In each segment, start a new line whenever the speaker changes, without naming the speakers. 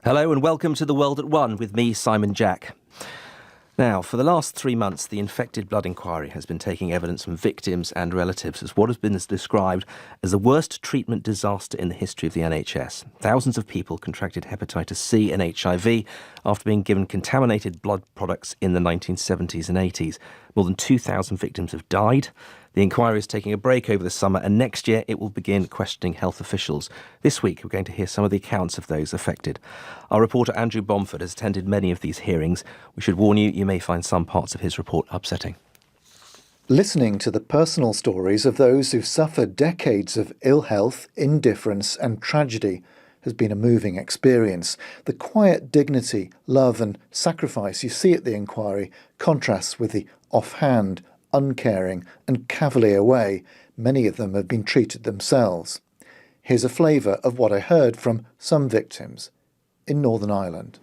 Hello and welcome to The World at One with me, Simon Jack. Now, for the last 3 months, the Infected Blood inquiry has been taking evidence from victims and relatives as what has been described as the worst treatment disaster in the history of the NHS. Thousands of people contracted hepatitis C and HIV after being given contaminated blood products in the 1970s and 80s. More than 2,000 victims have died. The inquiry is taking a break over the summer, and next year it will begin questioning health officials. This week we're going to hear some of the accounts of those affected. Our reporter Andrew Bomford has attended many of these hearings. We should warn you, you may find some parts of his report upsetting.
Listening to the personal stories of those who've suffered decades of ill health, indifference and tragedy has been a moving experience. The quiet dignity, love and sacrifice you see at the inquiry contrasts with the offhand, uncaring and cavalier way many of them have been treated themselves. Here's a flavour of what I heard from some victims in Northern Ireland.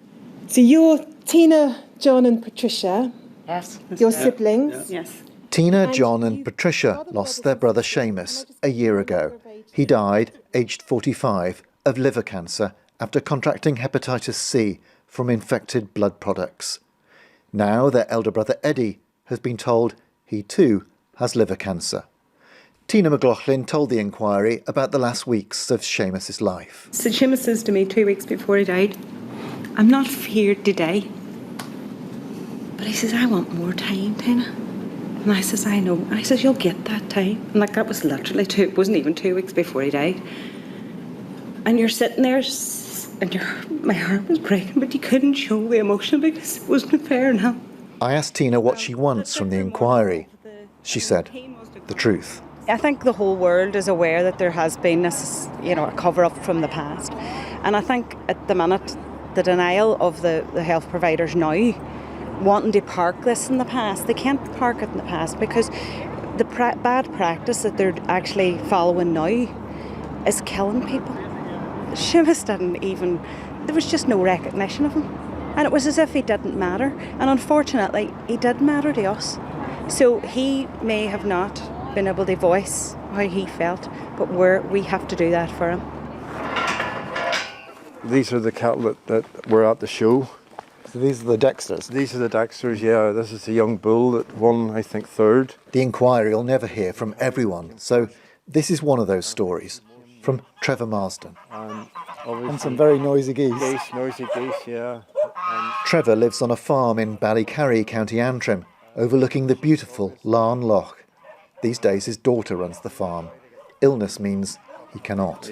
So you're Tina, John and Patricia.
Yes.
Your siblings.
Yes.
Tina, John and Patricia lost their brother Seamus a year ago. He died, aged 45, of liver cancer after contracting hepatitis C from infected blood products. Now their elder brother Eddie has been told he too has liver cancer. Tina McLaughlin told the inquiry about the last weeks of Seamus's life.
So Seamus says to me 2 weeks before he died, "I'm not here today." But he says, "I want more time, Tina." And I says, "I know." And I says, "You'll get that time." And that was literally it wasn't even 2 weeks before he died. And you're sitting there and my heart was breaking, but you couldn't show the emotion because it wasn't fair enough.
I asked Tina what she wants from the inquiry. She said the truth.
I think the whole world is aware that there has been a cover-up from the past. And I think at the minute, the denial of the health providers now, wanting to park this in the past, they can't park it in the past because the bad practice that they're actually following now is killing people. Seamus there was just no recognition of him. And it was as if he didn't matter. And unfortunately, he did matter to us. So he may have not been able to voice how he felt, but we have to do that for him.
These are the cattle that were at the show.
So these are the Dexters.
These are the Dexters, yeah. This is the young bull that won, I think, third.
The inquiry will never hear from everyone, so this is one of those stories from Trevor Marsden.
And
some very noisy geese.
Noisy geese, yeah.
Trevor lives on a farm in Ballycarry, County Antrim, overlooking the beautiful Larne Loch. These days his daughter runs the farm. Illness means he cannot.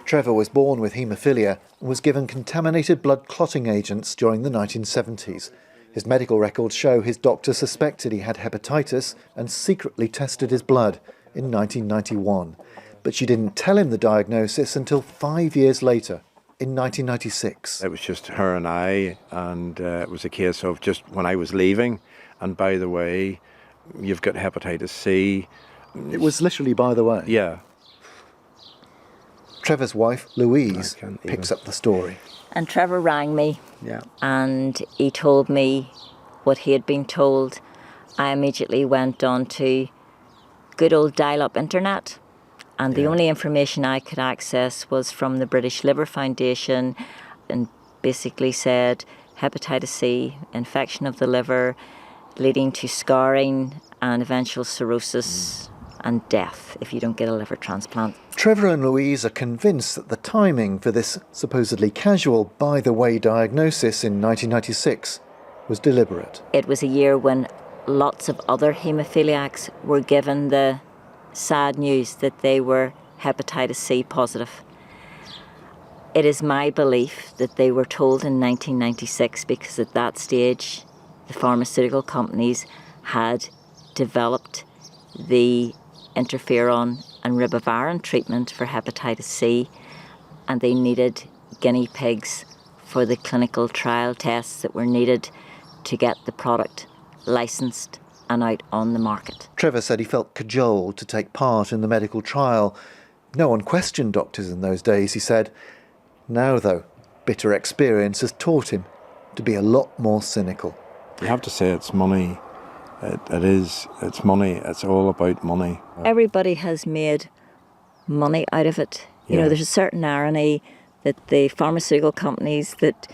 Trevor was born with haemophilia and was given contaminated blood clotting agents during the 1970s. His medical records show his doctor suspected he had hepatitis and secretly tested his blood in 1991. But she didn't tell him the diagnosis until 5 years later, in 1996.
It was just her and I, and it was a case of just when I was leaving, and by the way, you've got hepatitis C.
It was literally by the way.
Yeah.
Trevor's wife, Louise, picks up the story.
And Trevor rang me,
Yeah.
and he told me what he had been told. I immediately went on to good old dial-up internet, and the only information I could access was from the British Liver Foundation, and basically said hepatitis C, infection of the liver, leading to scarring and eventual cirrhosis and death if you don't get a liver transplant.
Trevor and Louise are convinced that the timing for this supposedly casual by-the-way diagnosis in 1996 was deliberate.
It was a year when lots of other haemophiliacs were given the sad news that they were hepatitis C positive. It is my belief that they were told in 1996 because at that stage the pharmaceutical companies had developed the interferon and ribavirin treatment for hepatitis C, and they needed guinea pigs for the clinical trial tests that were needed to get the product licensed and out on the market.
Trevor said he felt cajoled to take part in the medical trial. No one questioned doctors in those days, he said. Now, though, bitter experience has taught him to be a lot more cynical.
You have to say it's money. It's money. It's all about money.
Everybody has made money out of it. You know, there's a certain irony that the pharmaceutical companies that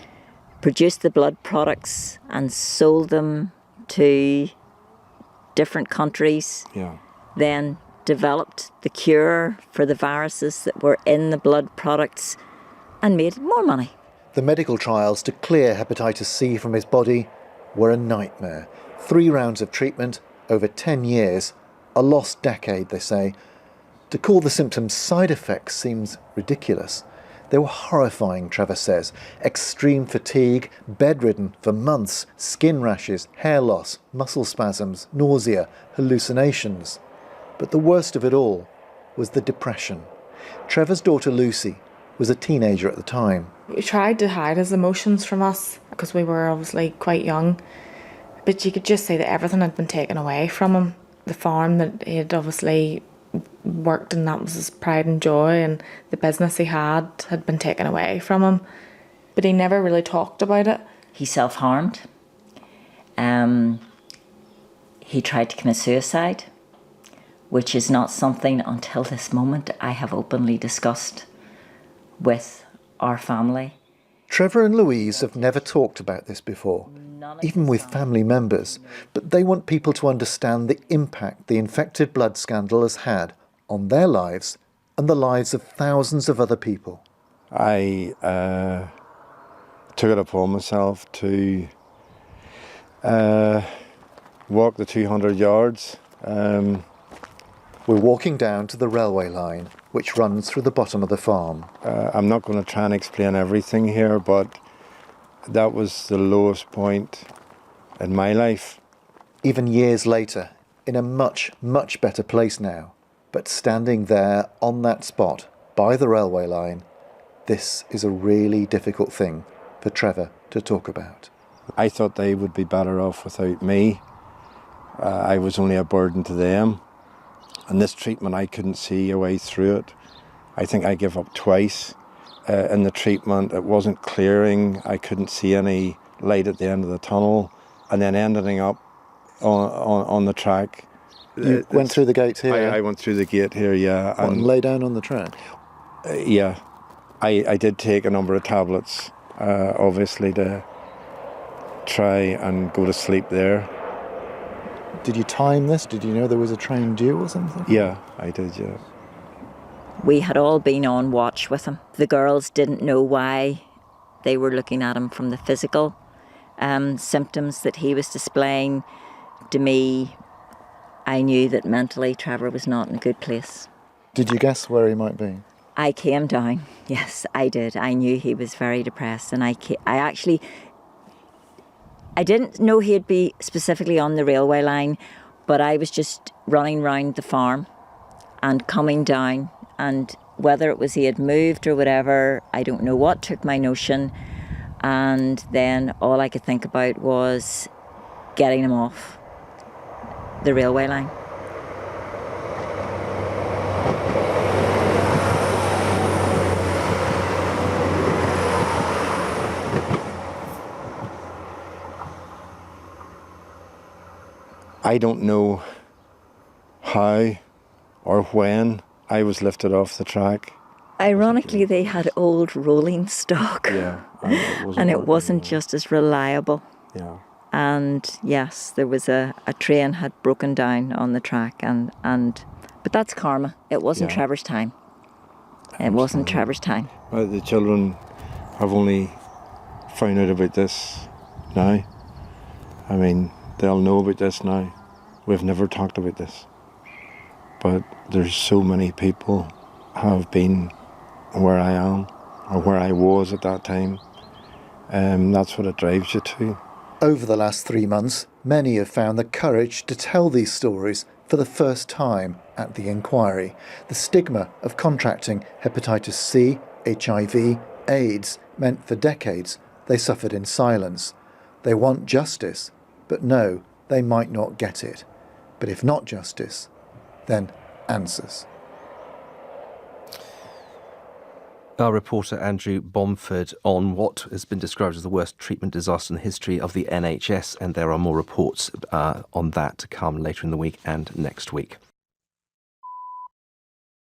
produced the blood products and sold them to different countries then developed the cure for the viruses that were in the blood products and made more money.
The medical trials to clear hepatitis C from his body were a nightmare. 3 rounds of treatment over 10 years, a lost decade, they say. To call the symptoms side effects seems ridiculous. They were horrifying, Trevor says. Extreme fatigue, bedridden for months, skin rashes, hair loss, muscle spasms, nausea, hallucinations. But the worst of it all was the depression. Trevor's daughter Lucy was a teenager at the time.
He tried to hide his emotions from us because we were obviously quite young. But you could just see that everything had been taken away from him. The farm that he had obviously worked in, that was his pride and joy, and the business he had been taken away from him. But he never really talked about it.
He self-harmed. He tried to commit suicide, which is not something until this moment I have openly discussed with our family.
Trevor and Louise have never talked about this before, even with family members, but they want people to understand the impact the infected blood scandal has had on their lives and the lives of thousands of other people.
I took it upon myself to walk the 200 yards.
We're walking down to the railway line, which runs through the bottom of the farm.
I'm not going to try and explain everything here, but that was the lowest point in my life.
Even years later, in a much, much better place now, but standing there on that spot by the railway line, this is a really difficult thing for Trevor to talk about.
I thought they would be better off without me. I was only a burden to them. And this treatment, I couldn't see a way through it. I think I gave up twice in the treatment. It wasn't clearing. I couldn't see any light at the end of the tunnel. And then ending up on the track.
You went through the gate here?
I went through the gate here, yeah.
And lay down on the track?
Yeah. I did take a number of tablets, obviously, to try and go to sleep there.
Did you time this? Did you know there was a train due or something?
Yeah, I did, yeah.
We had all been on watch with him. The girls didn't know why they were looking at him from the physical symptoms that he was displaying. To me, I knew that mentally Trevor was not in a good place.
Did you guess where he might be?
I came down. Yes, I did. I knew he was very depressed, and I didn't know he'd be specifically on the railway line, but I was just running round the farm and coming down, and whether it was he had moved or whatever, I don't know what took my notion, and then all I could think about was getting him off the railway line.
I don't know how or when I was lifted off the track.
Ironically, they had old rolling stock.
Yeah.
And it wasn't just as reliable.
Yeah.
And yes, there was a train had broken down on the track, but that's karma. It wasn't Trevor's time. It wasn't Trevor's time.
The children have only found out about this now. I mean, they'll know about this now. We've never talked about this. But there's so many people have been where I am, or where I was at that time. That's what it drives you to.
Over the last 3 months, many have found the courage to tell these stories for the first time at the inquiry. The stigma of contracting hepatitis C, HIV, AIDS meant for decades they suffered in silence. They want justice, but know they might not get it. But if not justice, then answers.
Our reporter Andrew Bomford on what has been described as the worst treatment disaster in the history of the NHS, and there are more reports on that to come later in the week and next week.